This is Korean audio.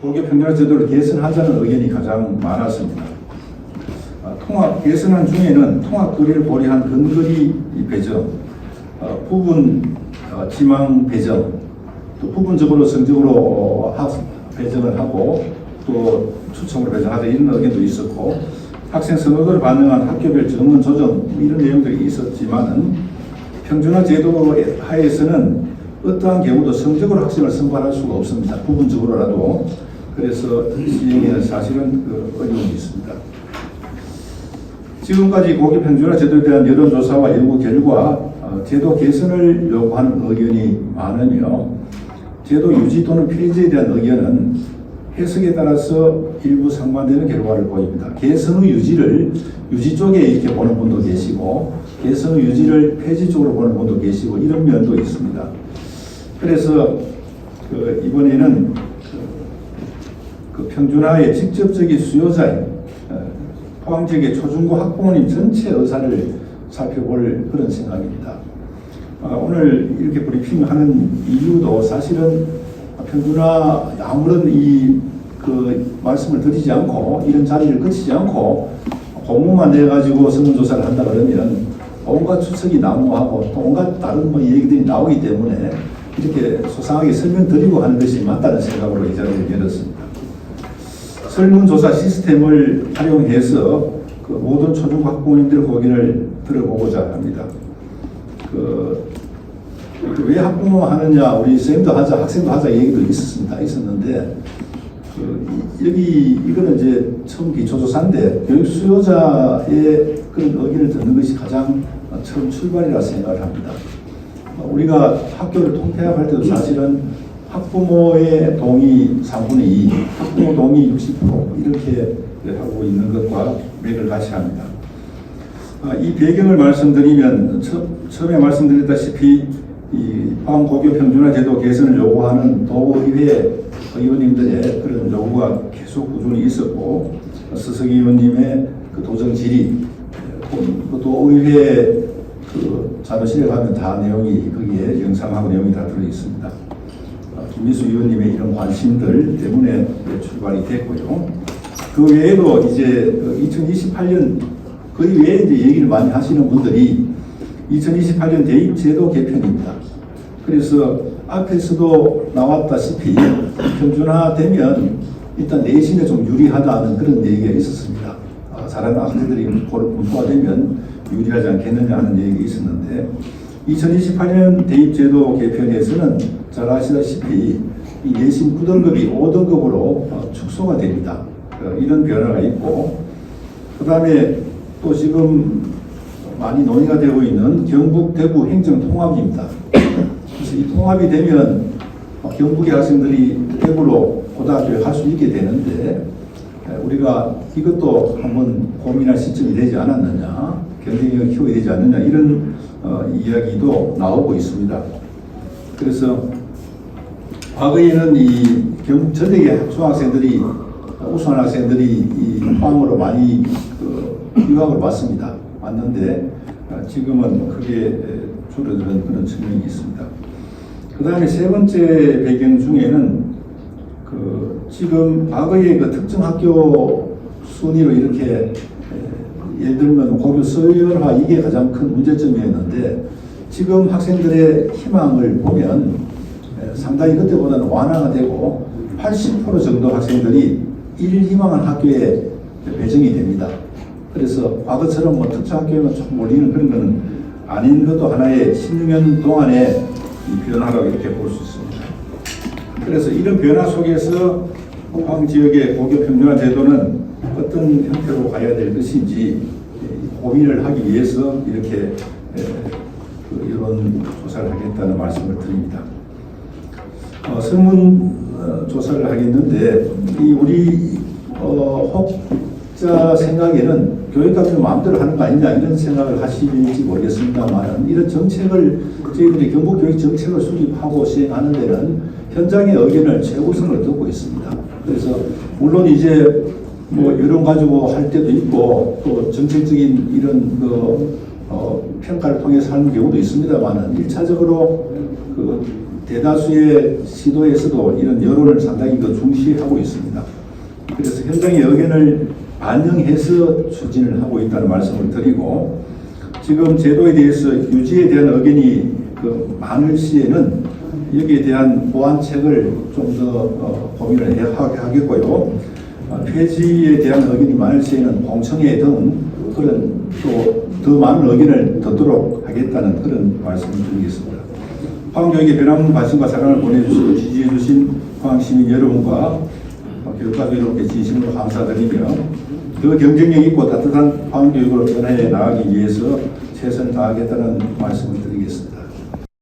고교 평준화 제도를 개선하자는 의견이 가장 많았습니다. 통합 개선안 중에는 통합 거리를 고려한 근거리 배정, 부분 지망 배정, 또 부분적으로 성적으로 배정을 하고 또 추첨으로 배정하자 이런 의견도 있었고, 학생 선호도를 반영한 학교별 정원 조정 이런 내용들이 있었지만은 평준화 제도 하에서는 어떠한 경우도 성적으로 학생을 선발할 수가 없습니다. 부분적으로라도. 그래서 시행에는 사실은 어려움이 있습니다. 지금까지 고교 평준화 제도에 대한 여론조사와 연구 결과 제도 개선을 요구하는 의견이 많으며, 제도 유지 또는 폐지에 대한 의견은 해석에 따라서 일부 상반되는 결과를 보입니다. 개선 후 유지를 유지 쪽에 이렇게 보는 분도 계시고, 개선 후 유지를 폐지 쪽으로 보는 분도 계시고, 이런 면도 있습니다. 그래서 이번에는 평준화의 직접적인 수요자인 포항 지역의 초중고 학부모님 전체 의사를 살펴볼 그런 생각입니다. 오늘 이렇게 브리핑하는 이유도 사실은 평준화 아무런 말씀을 드리지 않고 이런 자리를 거치지 않고 공문만 내가지고 설문조사를 한다 그러면 온갖 추측이 난무하고 또 온갖 다른 얘기들이 나오기 때문에 이렇게 소상하게 설명드리고 하는 것이 맞다는 생각으로 이 자리를 열었습니다. 설문조사 시스템을 활용해서 모든 초중고 학부모님들 의견을 들어보고자 합니다. 왜 학부모 하느냐, 우리 선생님도 하자, 학생도 하자 얘기도 있었는데, 이거는 이제 처음 기초조사인데, 교육 수요자의 그런 의견을 듣는 것이 가장 처음 출발이라 생각을 합니다. 우리가 학교를 통폐합할 때도 사실은 학부모의 동의 3분의 2, 학부모 동의 60% 이렇게 하고 있는 것과 맥을 같이 합니다. 이 배경을 말씀드리면 처음에 말씀드렸다시피 이 포항 고교 평준화 제도 개선을 요구하는 도의회 의원님들의 그런 요구가 계속 꾸준히 있었고, 스석 의원님의 도정 질의, 도의회 자료실에 가면 다 내용이 거기에 영상하고 내용이 다 들어 있습니다. 김미수 의원님의 이런 관심들 때문에 출발이 됐고요. 그 외에도 이제 2028년 그 외에 이제 얘기를 많이 하시는 분들이 2028년 대입제도 개편입니다. 그래서 앞에서도 나왔다시피 평준화되면 일단 내신에 좀 유리하다는 그런 얘기가 있었습니다. 잘하는 학생들이 분포가 되면 유리하지 않겠느냐 하는 얘기가 있었는데, 2028년 대입제도 개편에서는 잘 아시다시피 이 내신 9등급이 5등급으로 축소가 됩니다. 이런 변화가 있고, 그 다음에 또 지금 많이 논의가 되고 있는 경북 대구 행정 통합입니다. 그래서 이 통합이 되면 경북의 학생들이 대구로 고등학교에 갈 수 있게 되는데, 우리가 이것도 한번 고민할 시점이 되지 않았느냐, 경쟁력을 키워야 되지 않느냐, 이런 이야기도 나오고 있습니다. 그래서 과거에는 이 경북 전역의 중학생들이 우수한 학생들이 이 포항으로 많이 유학을 왔습니다. 왔는데 지금은 크게 줄어드는 그런 측면이 있습니다. 그 다음에 세 번째 배경 중에는 지금 과거의 특정 학교 순위로 이렇게 예를 들면 고교 서열화 이게 가장 큰 문제점이었는데, 지금 학생들의 희망을 보면 상당히 그때보다는 완화가 되고 80% 정도 학생들이 희망한 학교에 배정이 됩니다. 그래서 과거처럼 특정 학교에만 조금 몰리는 그런 것은 아닌 것도 하나의 16년 동안의 이 변화라고 이렇게 볼 수 있습니다. 그래서 이런 변화 속에서 포항 지역의 고교 평준화 제도는 어떤 형태로 가야 될 것인지 고민을 하기 위해서 이렇게 이런 조사를 하겠다는 말씀을 드립니다. 설문 조사를 하겠는데, 우리 혹자 생각에는 교육감이 마음대로 하는 거 아니냐 이런 생각을 하실지 모르겠습니다만, 이런 정책을 저희들이 경북교육 정책을 수립하고 시행하는 데는 현장의 의견을 최우선으로 듣고 있습니다. 그래서 물론 이제 여론 가지고 할 때도 있고 또 정책적인 이런 평가를 통해서 하는 경우도 있습니다만은, 1차적으로 대다수의 시도에서도 이런 여론을 상당히 중시하고 있습니다. 그래서 현장의 의견을 반영해서 추진을 하고 있다는 말씀을 드리고, 지금 제도에 대해서 유지에 대한 의견이 많을 시에는 여기에 대한 보완책을 좀 더 고민을 해야 하겠고요. 폐지에 대한 의견이 많을 시에는 공청회 등 그런 또 더 많은 의견을 듣도록 하겠다는 그런 말씀을 드리겠습니다. 포항교육의 변함없는 관심과 사랑을 보내주시고 지지해주신 포항시민 여러분과 교육과 여러분께 진심으로 감사드리며 더 경쟁력 있고 따뜻한 포항교육으로 변화해 나가기 위해서 최선을 다하겠다는 말씀을 드리겠습니다.